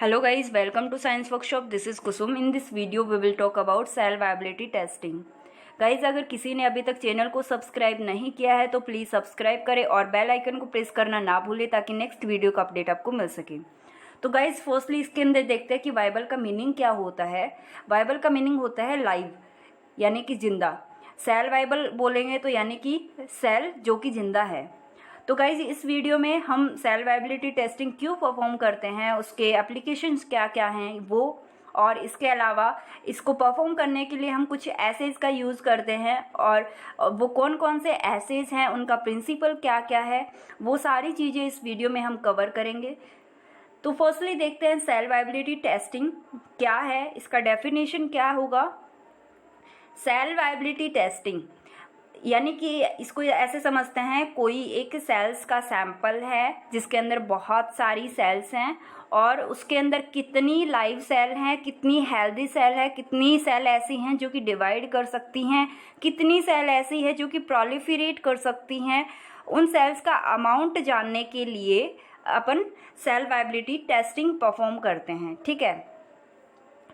Hello guys, welcome to Science Workshop. This is Kusum. In this video we will talk about cell viability testing. Guys अगर किसी ने अभी तक channel को subscribe नहीं किया है तो प्लीज़ सब्सक्राइब करें और बेल आइकन को प्रेस करना ना भूलें ताकि नेक्स्ट वीडियो का अपडेट आपको मिल सके। तो गाइज फर्स्टली इसके अंदर देखते हैं कि वाइबल का मीनिंग क्या होता है। वाइबल का मीनिंग होता है लाइव यानी कि जिंदा। सेल वाइबल बोलेंगे तो यानी कि सेल जो कि जिंदा है। तो गाइज इस वीडियो में हम सेल वाइबिलिटी टेस्टिंग क्यों परफॉर्म करते हैं, उसके एप्लीकेशंस क्या क्या हैं वो, और इसके अलावा इसको परफॉर्म करने के लिए हम कुछ एसेज का यूज़ करते हैं और वो कौन कौन से एसेज हैं, उनका प्रिंसिपल क्या क्या है, वो सारी चीज़ें इस वीडियो में हम कवर करेंगे। तो फर्स्टली देखते हैं सेल वाइबिलिटी टेस्टिंग क्या है, इसका डेफिनेशन क्या होगा। सेल वाइबिलिटी टेस्टिंग यानी कि इसको ऐसे समझते हैं, कोई एक सेल्स का सैंपल है जिसके अंदर बहुत सारी सेल्स हैं और उसके अंदर कितनी लाइव सेल हैं, कितनी हेल्दी सेल है, कितनी सेल ऐसी हैं जो कि डिवाइड कर सकती हैं, कितनी सेल ऐसी है जो कि प्रोलिफरेट कर सकती हैं, उन सेल्स का अमाउंट जानने के लिए अपन सेल वाइबिलिटी टेस्टिंग परफॉर्म करते हैं। ठीक है।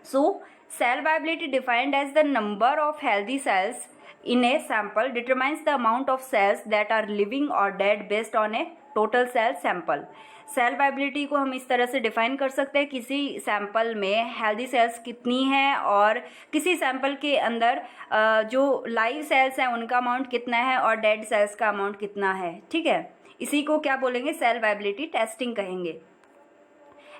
So cell viability defined as the number of healthy cells in a sample determines the amount of cells that are living or dead based on a total cell sample. Cell viability को हम इस तरह से define कर सकते हैं, किसी sample में हेल्दी सेल्स कितनी हैं और किसी सैंपल के अंदर जो लाइव सेल्स हैं उनका अमाउंट कितना है और डेड सेल्स का अमाउंट कितना है। ठीक है, इसी को क्या बोलेंगे, सेल वाइबिलिटी टेस्टिंग कहेंगे।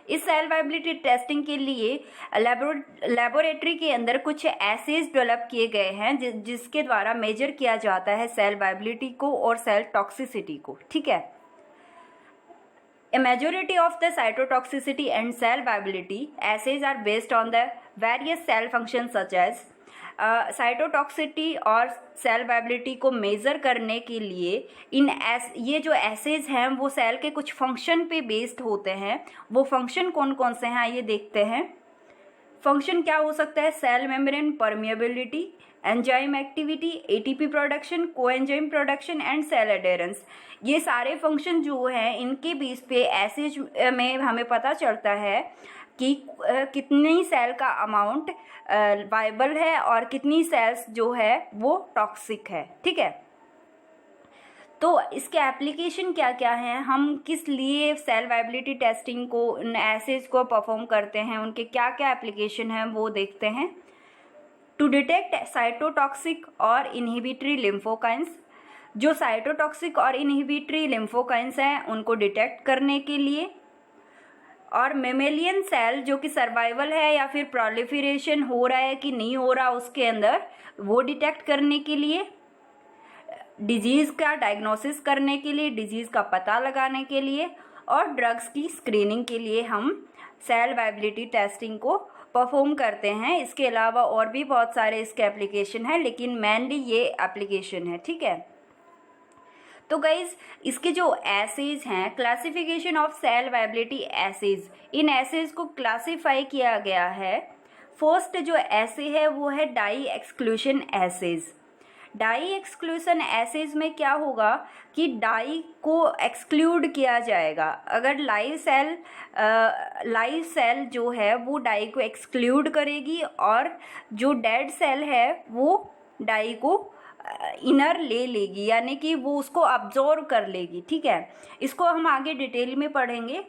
इस सेल वाइबिलिटी टेस्टिंग के लिए लेबोरेटरी के अंदर कुछ एसेज डेवलप किए गए हैं जिसके द्वारा मेजर किया जाता है सेल वाइबिलिटी को और सेल टॉक्सिसिटी को। ठीक है। A majority of the cytotoxicity and cell viability assays are based on the various cell functions such as साइटोटॉक्सिटी और सेल वाइबिलिटी को मेज़र करने के लिए ये जो एसेज हैं वो सेल के कुछ फंक्शन पे बेस्ड होते हैं। वो फंक्शन कौन कौन से हैं ये देखते हैं। फंक्शन क्या हो सकता है, cell membrane permeability, enzyme activity, ATP production, coenzyme production and cell adherence. ये सारे फंक्शन जो हैं इनके बेस पे एसेज में हमें पता चलता है कि कितनी सेल का अमाउंट वाइबल है और कितनी सेल्स जो है वो टॉक्सिक है। ठीक है। तो इसके एप्लीकेशन क्या क्या हैं, हम किस लिए सेल वाइबिलिटी टेस्टिंग को, इन एसेज को परफॉर्म करते हैं, उनके क्या क्या एप्लीकेशन हैं वो देखते हैं। टू डिटेक्ट साइटोटॉक्सिक और इनहिबिटरी लिम्फोकाइंस, जो साइटोटॉक्सिक और इनहिबिटरी लिम्फोकाइंस हैं उनको डिटेक्ट करने के लिए, और मेमेलियन सेल जो कि सर्वाइवल है या फिर प्रोलिफरेशन हो रहा है कि नहीं हो रहा उसके अंदर, वो डिटेक्ट करने के लिए, डिजीज़ का डायग्नोसिस करने के लिए, डिजीज़ का पता लगाने के लिए, और ड्रग्स की स्क्रीनिंग के लिए हम सेल वाइबिलिटी टेस्टिंग को परफॉर्म करते हैं। इसके अलावा और भी बहुत सारे इसके एप्लीकेशन हैं लेकिन मेनली ये एप्लीकेशन है। ठीक है। तो गाइज इसके जो एसेज हैं, classification of cell viability assays, इन एसेज को क्लासिफाई किया गया है। फर्स्ट जो एसे है वो है dye exclusion assays. Dye exclusion assays में क्या होगा कि डाई को एक्सक्लूड किया जाएगा। अगर लाइव सेल जो है वो डाई को एक्सक्लूड करेगी और जो डेड सेल है वो डाई को इनर ले लेगी यानी कि वो उसको अब्जॉर्व कर लेगी। ठीक है, इसको हम आगे डिटेल में पढ़ेंगे।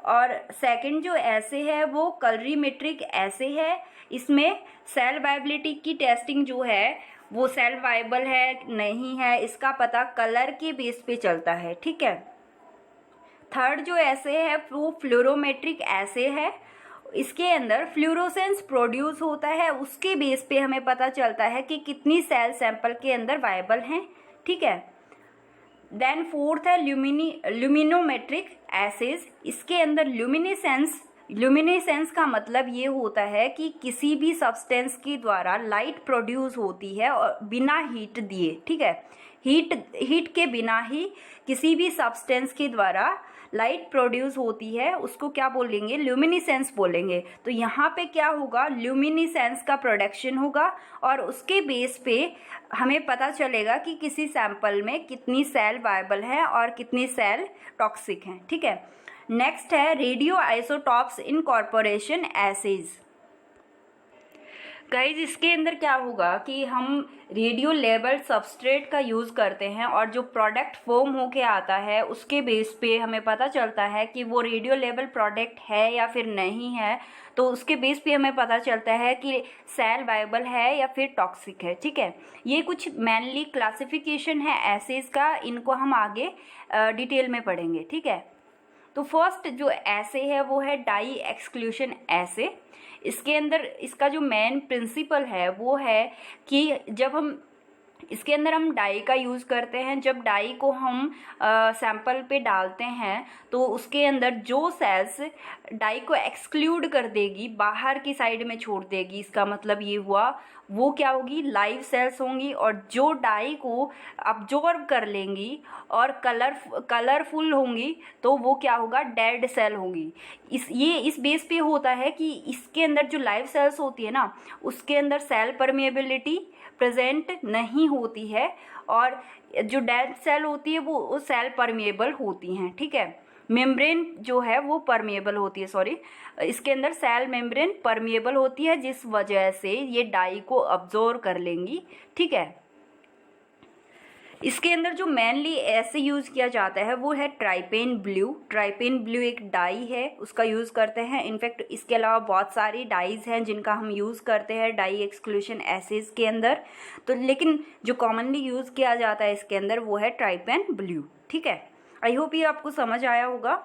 और सेकंड जो ऐसे है वो कलरीमेट्रिक ऐसे है। इसमें सेल वाइबिलिटी की टेस्टिंग जो है वो सेल वाइबल है नहीं है इसका पता कलर के बेस पे चलता है। ठीक है। थर्ड जो ऐसे है वो फ्लोरोमेट्रिक ऐसे है। इसके अंदर फ्लोरोसेंस प्रोड्यूस होता है, उसके बेस पे हमें पता चलता है कि कितनी सेल सैंपल के अंदर वाइबल हैं। ठीक है। देन फोर्थ है ल्यूमिनोमेट्रिक एसेज। इसके अंदर ल्यूमिनेसेंस का मतलब ये होता है कि किसी भी सब्सटेंस के द्वारा लाइट प्रोड्यूस होती है और बिना हीट दिए। ठीक है, हीट के बिना ही किसी भी सब्सटेंस के द्वारा लाइट प्रोड्यूस होती है, उसको क्या बोलेंगे, ल्यूमिनेसेंस बोलेंगे। तो यहाँ पे क्या होगा, ल्यूमिनेसेंस का प्रोडक्शन होगा और उसके बेस पे हमें पता चलेगा कि किसी सैंपल में कितनी सेल वायबल है और कितनी सेल टॉक्सिक हैं। ठीक है। नेक्स्ट है radio isotopes incorporation assays. Guys इसके अंदर क्या होगा कि हम रेडियो लेबल सबस्ट्रेट का यूज़ करते हैं और जो प्रोडक्ट फॉर्म होके आता है उसके बेस पे हमें पता चलता है कि वो रेडियो लेबल प्रोडक्ट है या फिर नहीं है। तो उसके बेस पे हमें पता चलता है कि सेल वायबल है या फिर टॉक्सिक है। ठीक है, ये कुछ मेनली क्लासिफिकेशन है एसेज का, इनको हम आगे डिटेल में पढ़ेंगे। ठीक है, तो फर्स्ट जो एसे है वो है डाई एक्सक्लूशन एसे। इसके अंदर इसका जो मेन प्रिंसिपल है वो है कि जब हम इसके अंदर हम डाई का यूज़ करते हैं, जब डाई को हम सैंपल पे डालते हैं तो उसके अंदर जो सेल्स डाई को एक्सक्लूड कर देगी, बाहर की साइड में छोड़ देगी, इसका मतलब ये हुआ वो क्या होगी, लाइव सेल्स होंगी। और जो डाई को अब्जॉर्ब कर लेंगी और कलरफुल होंगी तो वो क्या होगा, डेड सेल होंगी। इस बेस पे होता है कि इसके अंदर जो लाइव सेल्स होती है ना, उसके अंदर सेल परमिएबिलिटी प्रेजेंट नहीं होती है और जो डेड सेल होती है वो सेल परमिएबल होती हैं। ठीक है, मेम्ब्रेन जो है वो परमिएबल होती है, सॉरी, इसके अंदर सेल मेम्ब्रेन परमिएबल होती है जिस वजह से ये डाई को अब्जॉर्ब कर लेंगी। ठीक है, इसके अंदर जो मेनली ऐसे यूज़ किया जाता है वो है ट्राइपेन ब्लू। ट्राइपेन ब्लू एक डाई है, उसका यूज़ करते हैं। इनफैक्ट इसके अलावा बहुत सारी डाइज हैं जिनका हम यूज़ करते हैं डाई एक्सक्लूशन एसेज के अंदर, तो लेकिन जो कॉमनली यूज़ किया जाता है इसके अंदर वो है ट्राइपेन ब्लू। ठीक है, आई होप ये आपको समझ आया होगा।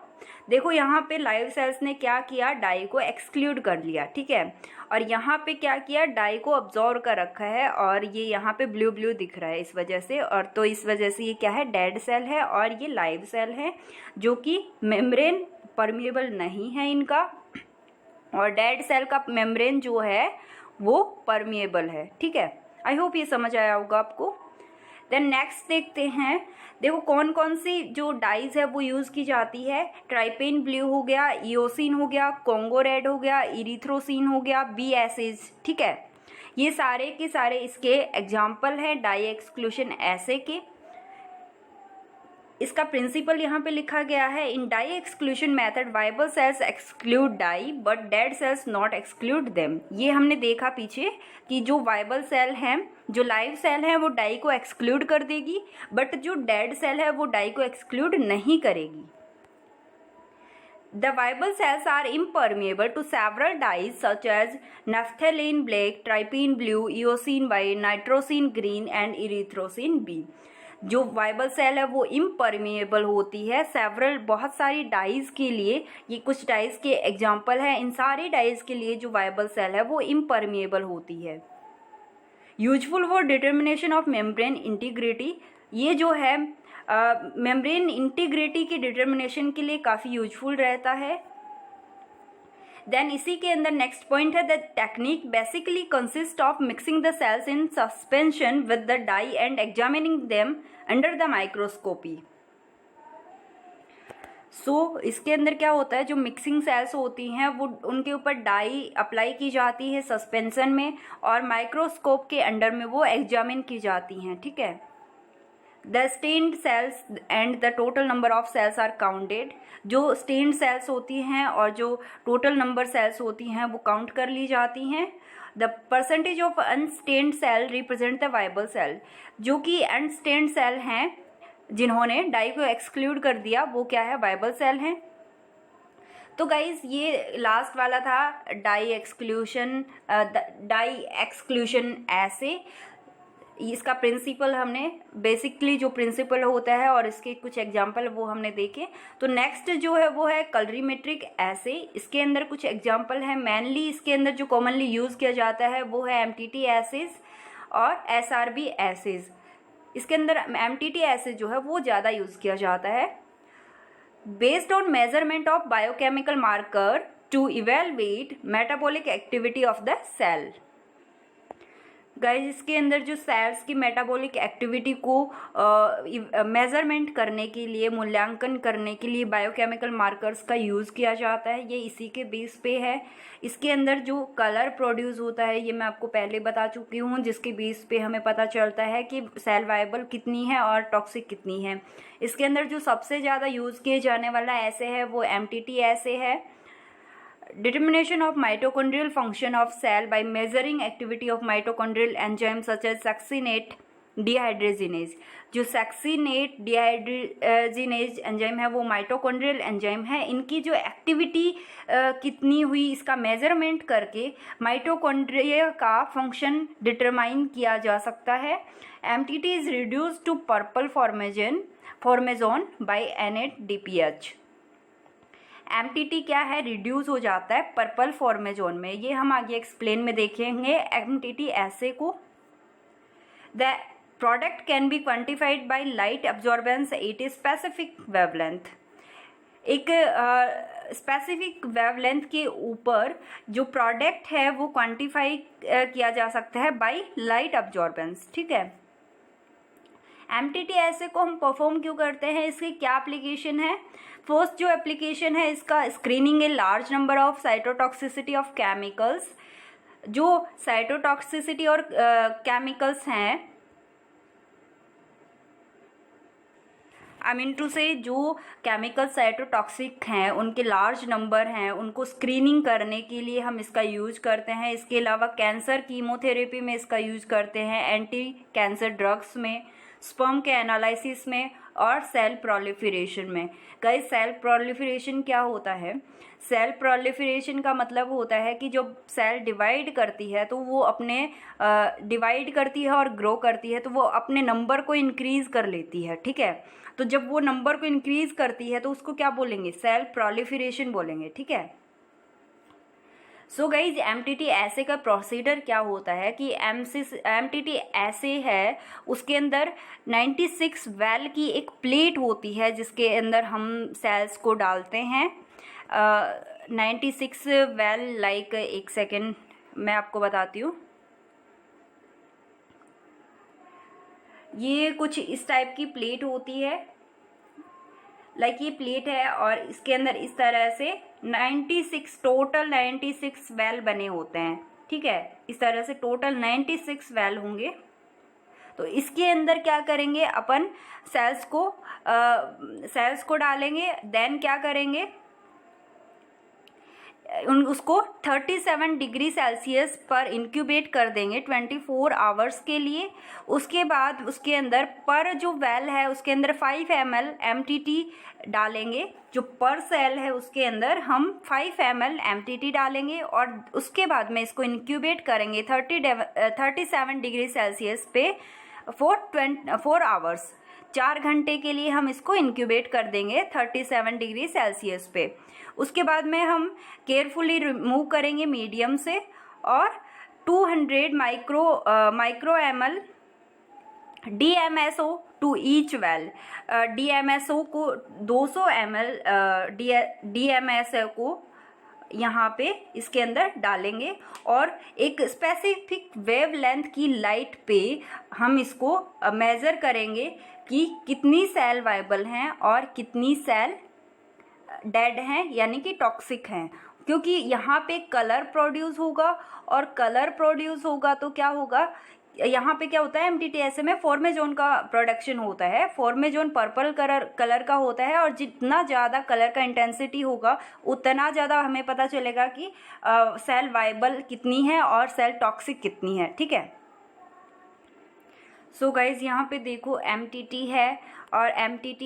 देखो यहाँ पे लाइव सेल्स ने क्या किया, डाई को एक्सक्लूड कर लिया। ठीक है, और यहाँ पे क्या किया, डाई को अब्जॉर्ब कर रखा है और ये यहाँ पे ब्लू ब्लू दिख रहा है इस वजह से। और तो इस वजह से ये क्या है, डेड सेल है और ये लाइव सेल है जो कि मेम्ब्रेन परमिएबल नहीं है इनका, और डेड सेल का मेम्ब्रेन जो है वो परमिएबल है। ठीक है, आई होप ये समझ आया होगा आपको। देन नेक्स्ट देखते हैं, देखो कौन कौन सी जो डाइज है वो यूज़ की जाती है। ट्राइपेन ब्लू हो गया, इओसिन हो गया, कॉन्गो रेड हो गया, इरिथ्रोसिन हो गया, बी एसेज। ठीक है, ये सारे के सारे इसके एग्जाम्पल हैं डाई एक्सक्लूशन एसे के। इसका प्रिंसिपल यहाँ पे लिखा गया है, in dye exclusion method viable cells exclude dye but dead cells not exclude them. ये हमने देखा पीछे कि जो वाइबल सेल हैं, जो लाइव सेल है वो डाई को एक्सक्लूड कर देगी, बट जो डेड सेल है वो डाई को एक्सक्लूड नहीं करेगी। The viable cells are impermeable to several dyes such as naphthalene black, trypene blue, eosin white, nitrosin green and erythrocin B। जो वाइबल सेल है वो इम्परमिएबल होती है सेवरल, बहुत सारी डाइज के लिए। ये कुछ डाइज के एग्जाम्पल है, इन सारी डाइज के लिए जो वाइबल सेल है वो इम्परमिएबल होती है। Useful for determination of membrane integrity, ये जो है मेम्ब्रेन इंटीग्रिटी की डिटर्मिनेशन के लिए काफ़ी यूजफुल रहता है। देन इसी के अंदर नेक्स्ट पॉइंट है, the technique basically consist of mixing the cells in suspension with the dye and examining them under the microscopy. So इसके अंदर क्या होता है, जो मिक्सिंग सेल्स होती हैं वो उनके ऊपर डाई अप्लाई की जाती है सस्पेंशन में और माइक्रोस्कोप के अंडर में वो एग्जामिन की जाती हैं। ठीक है, the stained cells and the total number of cells are counted. जो स्टेन्ड सेल्स होती हैं और जो टोटल नंबर सेल्स होती हैं वो काउंट कर ली जाती हैं। The percentage of unstained cell represent the viable cell. जो कि अनस्टेन्ड सेल हैं जिन्होंने डाई को एक्सक्लूड कर दिया वो क्या है, वाइबल सेल हैं। तो गाइज ये लास्ट वाला था डाई एक्सक्लूशन एसे। इसका प्रिंसिपल हमने बेसिकली जो प्रिंसिपल होता है और इसके कुछ एग्जाम्पल वो हमने देखे। तो नेक्स्ट जो है वो है कलरीमेट्रिक एसे। इसके अंदर कुछ एग्जाम्पल है, मेनली इसके अंदर जो कॉमनली यूज़ किया जाता है वो है एमटीटी एसेज और एसआरबी एसेज। इसके अंदर एमटीटी एसेज जो है वो ज़्यादा यूज़ किया जाता है। Based on measurement of biochemical marker to evaluate metabolic activity of the cell. Guys इसके अंदर जो सेल्स की मेटाबॉलिक एक्टिविटी को मेजरमेंट करने के लिए, मूल्यांकन करने के लिए बायोकेमिकल मार्कर्स का यूज़ किया जाता है। ये इसी के बेस पे है। इसके अंदर जो कलर प्रोड्यूस होता है ये मैं आपको पहले बता चुकी हूँ, जिसके बेस पे हमें पता चलता है कि सेल वाइबल कितनी है और टॉक्सिक कितनी है। इसके अंदर जो सबसे ज़्यादा यूज़ किए जाने वाला ऐसे है वो MTT ऐसे है। Determination of mitochondrial function of cell by measuring activity of mitochondrial enzymes such as succinate dehydrogenase। जो succinate dehydrogenase एंजाइम है वो माइटोकॉन्ड्रियल एंजाइम है। इनकी जो एक्टिविटी कितनी हुई इसका मेजरमेंट करके माइटोकॉन्ड्रिया का फंक्शन डिटरमाइन किया जा सकता है। MTT is reduce to purple formazan by NADPH। MTT क्या है, रिड्यूस हो जाता है पर्पल फॉर्मेजोन में। ये हम आगे एक्सप्लेन में देखेंगे MTT ऐसे को। The product can be quantified by light absorbance at a specific wavelength. एक स्पेसिफिक वेवलेंथ के ऊपर जो प्रोडक्ट है वो क्वांटिफाई किया जा सकता है बाय लाइट एब्जॉर्बेंस। ठीक है, MTT ऐसे को हम परफॉर्म क्यों करते हैं, इसकी क्या एप्लीकेशन है। फर्स्ट जो एप्लीकेशन है इसका, screening a large number of cytotoxicity of chemicals. जो साइटोटॉक्सिसिटी और केमिकल्स हैं, आई मीन टू से जो केमिकल साइटोटॉक्सिक हैं उनके लार्ज नंबर हैं, उनको स्क्रीनिंग करने के लिए हम इसका यूज करते हैं। इसके अलावा कैंसर कीमोथेरेपी में इसका यूज करते हैं, एंटी कैंसर ड्रग्स में, स्पर्म के एनालिसिस में और सेल प्रोलिफरेशन में। गाइस सेल प्रोलिफरेशन क्या होता है, सेल प्रोलिफरेशन का मतलब होता है कि जब सेल डिवाइड करती है तो वो अपने डिवाइड करती है और ग्रो करती है तो वो अपने नंबर को इंक्रीज कर लेती है। ठीक है, तो जब वो नंबर को इंक्रीज करती है तो उसको क्या बोलेंगे, सेल प्रोलिफरेशन बोलेंगे। ठीक है, सो गाइज MTT ऐसे का प्रोसीडर क्या होता है कि MTT ऐसे है, उसके अंदर 96 वेल की एक प्लेट होती है जिसके अंदर हम सेल्स को डालते हैं। 96 वेल लाइक, एक सेकेंड मैं आपको बताती हूँ। ये कुछ इस टाइप की प्लेट होती है, लाइक ये प्लेट है और इसके अंदर इस तरह से 96 टोटल 96 वेल बने होते हैं। ठीक है, इस तरह से टोटल 96 वेल होंगे। तो इसके अंदर क्या करेंगे अपन, सेल्स को डालेंगे, देन क्या करेंगे, उसको 37 डिग्री सेल्सियस पर इंक्यूबेट कर देंगे 24 आवर्स के लिए। उसके बाद उसके अंदर पर जो वेल है उसके अंदर 5 ml MTT डालेंगे। जो पर सेल है उसके अंदर हम 5 ml MTT डालेंगे और उसके बाद में इसको इंक्यूबेट करेंगे 37 डिग्री सेल्सियस पे फॉर 4 आवर्स। 4 घंटे के लिए हम इसको इंक्यूबेट कर देंगे 37 डिग्री सेल्सियस पे। उसके बाद में हम केयरफुली रिमूव करेंगे मीडियम से और 200 micro ml DMSO to each well. DMSO को 200 ml DMSO को यहाँ पे इसके अंदर डालेंगे और एक स्पेसिफिक वेवलेंथ की लाइट पे हम इसको मेज़र करेंगे कि कितनी सेल वाइबल हैं और कितनी सेल डेड हैं यानी कि टॉक्सिक हैं। क्योंकि यहाँ पे कलर प्रोड्यूस होगा और कलर प्रोड्यूस होगा तो क्या होगा, यहाँ पे क्या होता है MTT ऐसे में फॉर्मेजोन का प्रोडक्शन होता है। फॉर्मेजोन पर्पल कलर का होता है और जितना ज़्यादा कलर का इंटेंसिटी होगा उतना ज़्यादा हमें पता चलेगा कि सेल वाइबल कितनी है और सेल टॉक्सिक कितनी है। ठीक है, सो गाइज यहाँ पे देखो MTT है और MTT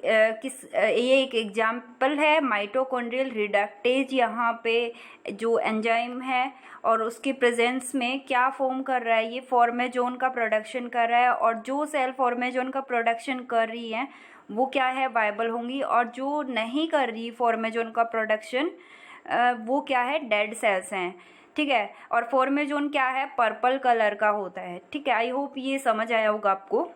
ये एक एग्जाम्पल है माइटोकॉन्ड्रियल रिडक्टेज। यहाँ पे जो एंजाइम है और उसके प्रेजेंस में क्या फॉर्म कर रहा है, ये फॉर्मेजोन का प्रोडक्शन कर रहा है और जो सेल फॉर्मेजोन का प्रोडक्शन कर रही है वो क्या है, वाइबल होंगी, और जो नहीं कर रही फॉर्मेजोन का प्रोडक्शन वो क्या है, डेड सेल्स हैं। ठीक है, और फॉर्मेजोन क्या है, पर्पल कलर का होता है। ठीक है, आई होप ये समझ आया होगा आपको।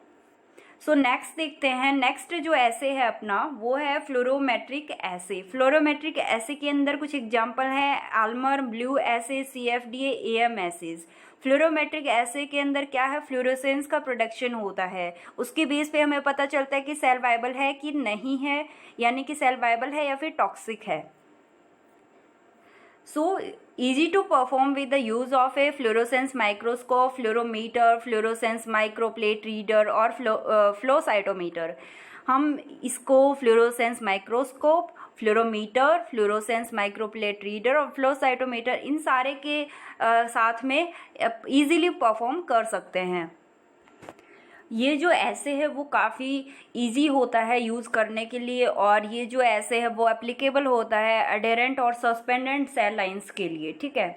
सो नेक्स्ट देखते हैं, नेक्स्ट जो एसे है अपना वो है फ्लोरोमेट्रिक एसे। फ्लोरोमेट्रिक एसे के अंदर कुछ एग्जांपल है, alamar, blue assay, CFDA, AM assays. Fluorometric assay के अंदर क्या है, फ्लोरोसेंस का प्रोडक्शन होता है, उसके बेस पे हमें पता चलता है कि सेल वाइबल है कि नहीं है, यानी कि सेल वाइबल है या फिर टॉक्सिक है। So easy to perform with the use of a fluorescence microscope, fluorometer, fluorescence microplate reader और flow cytometer। हम इसको fluorescence microscope, fluorometer, fluorescence microplate reader और फ्लो साइटोमीटर इन सारे के साथ में इजीली परफॉर्म कर सकते हैं। ये जो ऐसे है वो काफ़ी इजी होता है यूज़ करने के लिए, और ये जो ऐसे है वो एप्लीकेबल होता है अडेरेंट और सस्पेंडेंट सेल लाइंस के लिए, ठीक है।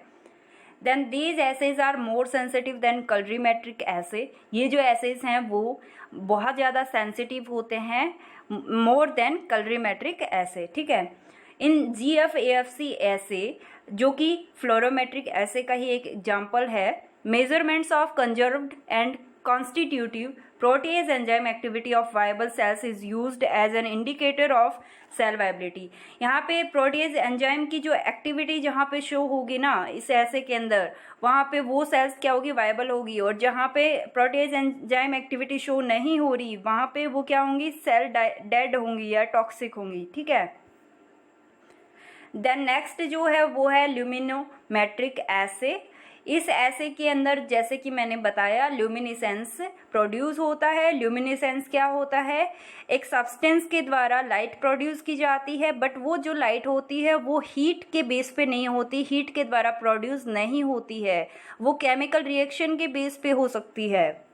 Then these assays are more sensitive than colorimetric assay. ये जो एसेज हैं वो बहुत ज़्यादा सेंसिटिव होते हैं मोर देन कलरीमेट्रिक एसे, ठीक है। इन GFAFC एसे, जो कि फ्लोरोमेट्रिक एसे का ही एक एग्जाम्पल है, measurements of conserved and constitutive protease enzyme activity of viable cells is used as an indicator of cell viability। यहाँ पे प्रोटीज एंजाइम की जो एक्टिविटी जहाँ पे शो होगी ना इस ऐसे के अंदर, वहाँ पे वो सेल्स क्या होगी, वायबल होगी, और जहाँ पे प्रोटीज एंजाइम एक्टिविटी शो नहीं हो रही वहाँ पे वो क्या होंगी, सेल डेड होंगी या टॉक्सिक होंगी, ठीक है। देन नेक्स्ट जो है वो है ल्यूमिनोमेट्रिक एसे। इस ऐसे के अंदर जैसे कि मैंने बताया ल्यूमिनेसेंस प्रोड्यूस होता है। ल्यूमिनेसेंस क्या होता है, एक सब्सटेंस के द्वारा लाइट प्रोड्यूस की जाती है, बट वो जो लाइट होती है वो हीट के बेस पे नहीं होती, हीट के द्वारा प्रोड्यूस नहीं होती है, वो केमिकल रिएक्शन के बेस पे हो सकती है।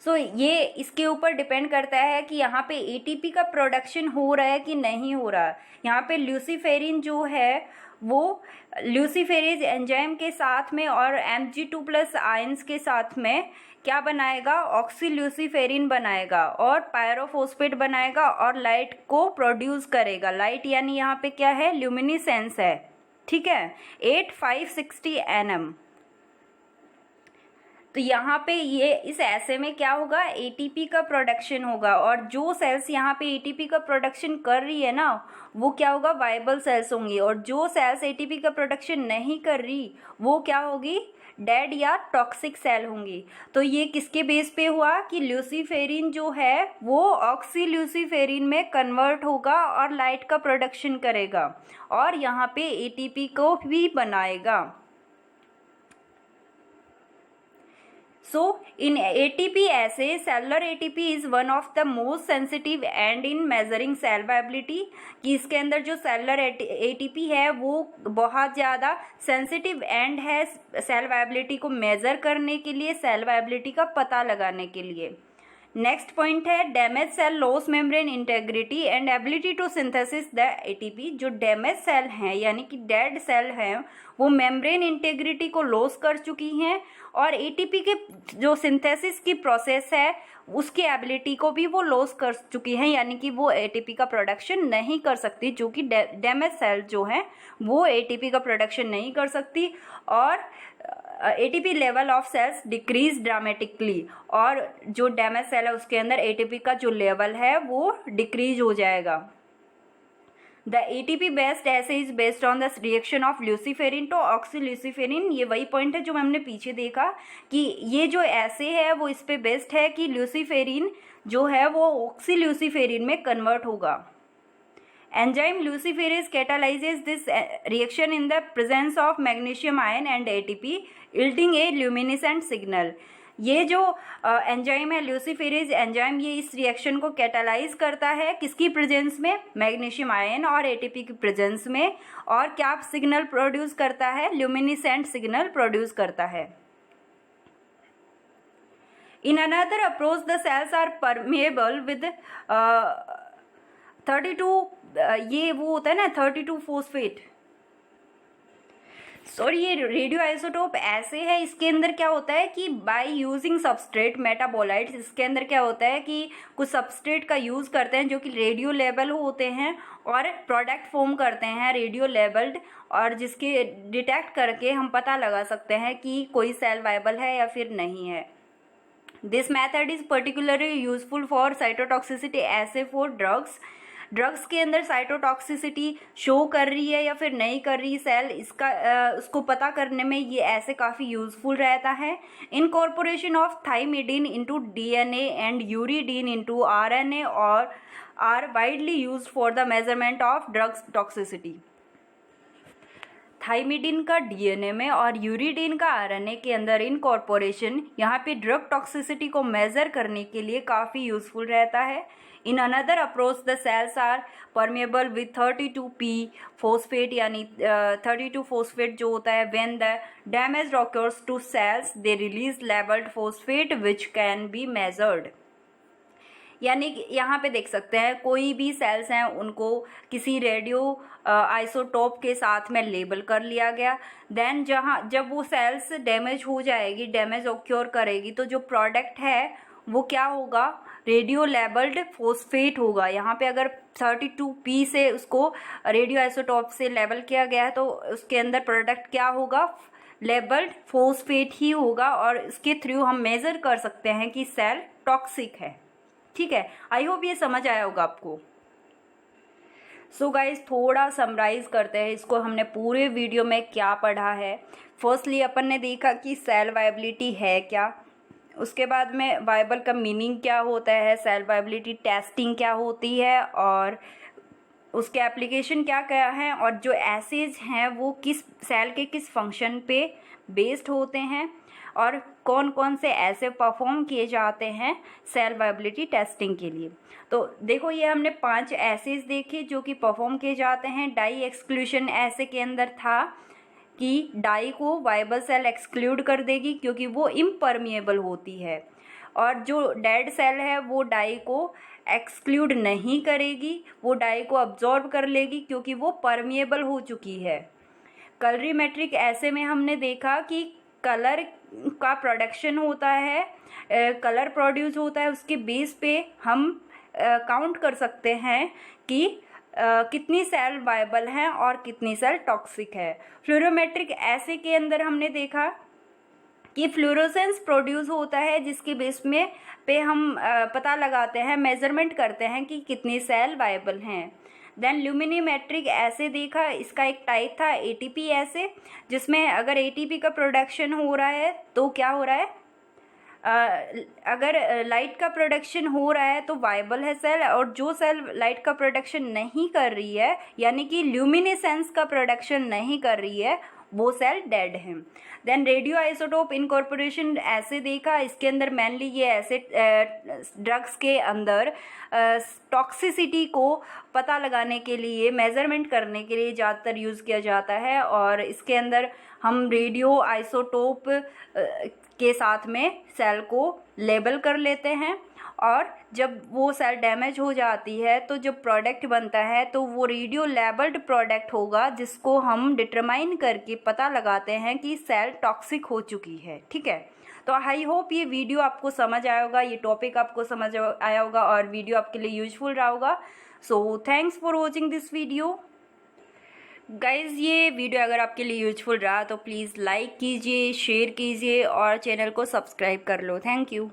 सो ये इसके ऊपर डिपेंड करता है कि यहाँ पे ATP का प्रोडक्शन हो रहा है कि नहीं हो रहा। यहाँ पे ल्यूसीफेरिन जो है वो ल्यूसीफेरेज एंजाइम के साथ में और Mg2+ आयंस के साथ में क्या बनाएगा, ऑक्सील्यूसीफेरिन बनाएगा और पायरोफोस्फेट बनाएगा और लाइट को प्रोड्यूस करेगा। लाइट यानी यहाँ पे क्या है, ल्यूमिनेसेंस है, ठीक है, 8560 nm। तो यहाँ पे ये इस ऐसे में क्या होगा, ATP का प्रोडक्शन होगा, और जो सेल्स यहाँ पे ATP का प्रोडक्शन कर रही है ना वो क्या होगा, वाइबल सेल्स होंगी, और जो सेल्स ATP का प्रोडक्शन नहीं कर रही वो क्या होगी, डेड या टॉक्सिक सेल होंगी। तो ये किसके बेस पे हुआ कि ल्यूसीफेरिन जो है वो ऑक्सील्यूसीफेरिन में कन्वर्ट होगा और लाइट का प्रोडक्शन करेगा और यहाँ पे ATP को भी बनाएगा। So in ATP assay, cellular ATP is one of the most sensitive and in measuring cell viability, कि इसके अंदर जो सेलुलर ATP है वो बहुत ज़्यादा सेंसिटिव एंड है सेल वायबिलिटी को मेज़र करने के लिए, सेल वायबिलिटी का पता लगाने के लिए। नेक्स्ट पॉइंट है damage cell loss membrane integrity and ability to synthesis the ATP। जो डैमेज सेल हैं यानी कि डेड सेल हैं वो मेम्ब्रेन इंटेग्रिटी को लॉस कर चुकी हैं और ATP के जो सिंथेसिस की प्रोसेस है उसकी एबिलिटी को भी वो लॉस कर चुकी हैं, यानी कि वो ATP का प्रोडक्शन नहीं कर सकती, जो कि डैमेज सेल जो हैं वो ATP का प्रोडक्शन नहीं कर सकती और ATP level of cells decrease dramatically, और जो डैमेज सेल है उसके अंदर ATP का जो लेवल है वो डिक्रीज हो जाएगा। The ATP based assay is based on the reaction of luciferin to oxyluciferin. ये वही पॉइंट है जो हमने पीछे देखा कि ये जो ऐसे है वो इस पे बेस्ड है कि ल्यूसीफेरिन जो है वो ऑक्सील्यूसीफेरिन में कन्वर्ट होगा। Enzyme luciferase catalyses this reaction in the presence of magnesium ion and ATP yielding a luminescent signal. ये जो एंजाइम है ल्यूसीफेरेज एंजाइम, ये इस रिएक्शन को कैटालाइज करता है किसकी प्रेजेंस में, मैग्नीशियम आयन और ATP की प्रेजेंस में, और क्या सिग्नल प्रोड्यूस करता है, ल्यूमिनेसेंट सिग्नल प्रोड्यूस करता है। In another approach the cells are permeable with 32 ये वो होता है ना 32 फॉस्फेट, सॉरी ये रेडियो आइसोटोप ऐसे है, इसके अंदर क्या होता है कि बाय यूजिंग सबस्ट्रेट मेटाबोलाइट्स, इसके अंदर क्या होता है कि कुछ सबस्ट्रेट का यूज़ करते हैं जो कि रेडियो लेबल होते हैं और प्रोडक्ट फॉर्म करते हैं रेडियो लेबल्ड, और जिसके डिटेक्ट करके हम पता लगा सकते हैं कि कोई सेल वाइबल है या फिर नहीं है। This method is particularly useful for cytotoxicity ऐसे फॉर ड्रग्स के अंदर साइटोटॉक्सिसिटी शो कर रही है या फिर नहीं कर रही सेल, इसका उसको पता करने में ये ऐसे काफ़ी यूजफुल रहता है। Incorporation of thymidine into DNA and uridine into RNA और are widely used for the measurement of drugs toxicity. Thymidine का डीएनए में और यूरिडीन का आरएनए के अंदर इनकॉर्पोरेशन यहाँ पे ड्रग टॉक्सिसिटी को मेजर करने के लिए काफ़ी यूजफुल रहता है। In another approach the cells are permeable with 32P phosphate, यानी 32 फोस्फेट जो होता है when the damage occurs to cells they release labelled phosphate which can be measured. यानी कि यहाँ पे देख सकते हैं कोई भी सेल्स हैं उनको किसी रेडियो आइसोटोप के साथ में लेबल कर लिया गया, देन जब वो सेल्स डैमेज हो जाएगी, डैमेज ऑक्योर करेगी, तो जो प्रोडक्ट है वो क्या होगा, रेडियो लेबल्ड फोस्फेट होगा। यहाँ पे अगर 32P से उसको रेडियो आइसोटोप से लेबल किया गया है तो उसके अंदर प्रोडक्ट क्या होगा, लेबल्ड फोस्फेट ही होगा, और इसके थ्रू हम मेजर कर सकते हैं कि सेल टॉक्सिक है। ठीक है, आई होप ये समझ आया होगा आपको। सो गाइज थोड़ा समराइज करते हैं इसको, हमने पूरे वीडियो में क्या पढ़ा है। फर्स्टली अपन ने देखा कि सेल वायबिलिटी है क्या, उसके बाद में वायबल का मीनिंग क्या होता है, सेल वायबिलिटी टेस्टिंग क्या होती है और उसके एप्लीकेशन क्या क्या है, और जो एसेज हैं वो किस सेल के किस फंक्शन पे बेस्ड होते हैं, और कौन कौन से ऐसे परफॉर्म किए जाते हैं सेल वायबिलिटी टेस्टिंग के लिए। तो देखो ये हमने 5 एसेज देखे जो कि परफॉर्म किए जाते हैं। डाई एक्सक्लूशन ऐसे के अंदर था कि डाई को वायबल सेल एक्सक्लूड कर देगी क्योंकि वो इम्परमिएबल होती है, और जो डेड सेल है वो डाई को एक्सक्लूड नहीं करेगी, वो डाई को अब्जॉर्ब कर लेगी क्योंकि वो परमिएबल हो चुकी है। कलरीमेट्रिक ऐसे में हमने देखा कि कलर का प्रोडक्शन होता है, कलर प्रोड्यूस होता है, उसके बेस पे हम काउंट कर सकते हैं कि कितनी सेल वायबल हैं और कितनी सेल टॉक्सिक है। फ्लोरोमेट्रिक ऐसे के अंदर हमने देखा कि फ्लोरोसेंस प्रोड्यूस होता है जिसके बेस में पे हम पता लगाते हैं, मेजरमेंट करते हैं कि कितनी सेल वायबल हैं। देन ल्यूमिनीमेट्रिक ऐसे देखा, इसका एक टाइप था ATP ऐसे, जिसमें अगर ATP का प्रोडक्शन हो रहा है तो क्या हो रहा है, अगर लाइट का प्रोडक्शन हो रहा है तो वायबल है सेल, और जो सेल लाइट का प्रोडक्शन नहीं कर रही है यानी कि ल्यूमिनेसेंस का प्रोडक्शन नहीं कर रही है वो सेल डेड है। देन रेडियो आइसोटोप इनकॉर्पोरेशन ऐसे देखा, इसके अंदर मेनली ये ऐसे ड्रग्स के अंदर टॉक्सिसिटी को पता लगाने के लिए, मेजरमेंट करने के लिए ज़्यादातर यूज़ किया जाता है, और इसके अंदर हम रेडियो आइसोटोप के साथ में सेल को लेबल कर लेते हैं, और जब वो सेल डैमेज हो जाती है तो जो प्रोडक्ट बनता है तो वो रेडियो लेबल्ड प्रोडक्ट होगा जिसको हम डिटरमाइन करके पता लगाते हैं कि सेल टॉक्सिक हो चुकी है। ठीक है, तो आई होप ये वीडियो आपको समझ आया होगा, ये टॉपिक आपको समझ आया होगा और वीडियो आपके लिए यूजफुल रहा होगा। So thanks for watching this video guys. ये वीडियो अगर आपके लिए यूजफुल रहा तो प्लीज़ लाइक कीजिए, शेयर कीजिए और चैनल को सब्सक्राइब कर लो। Thank you.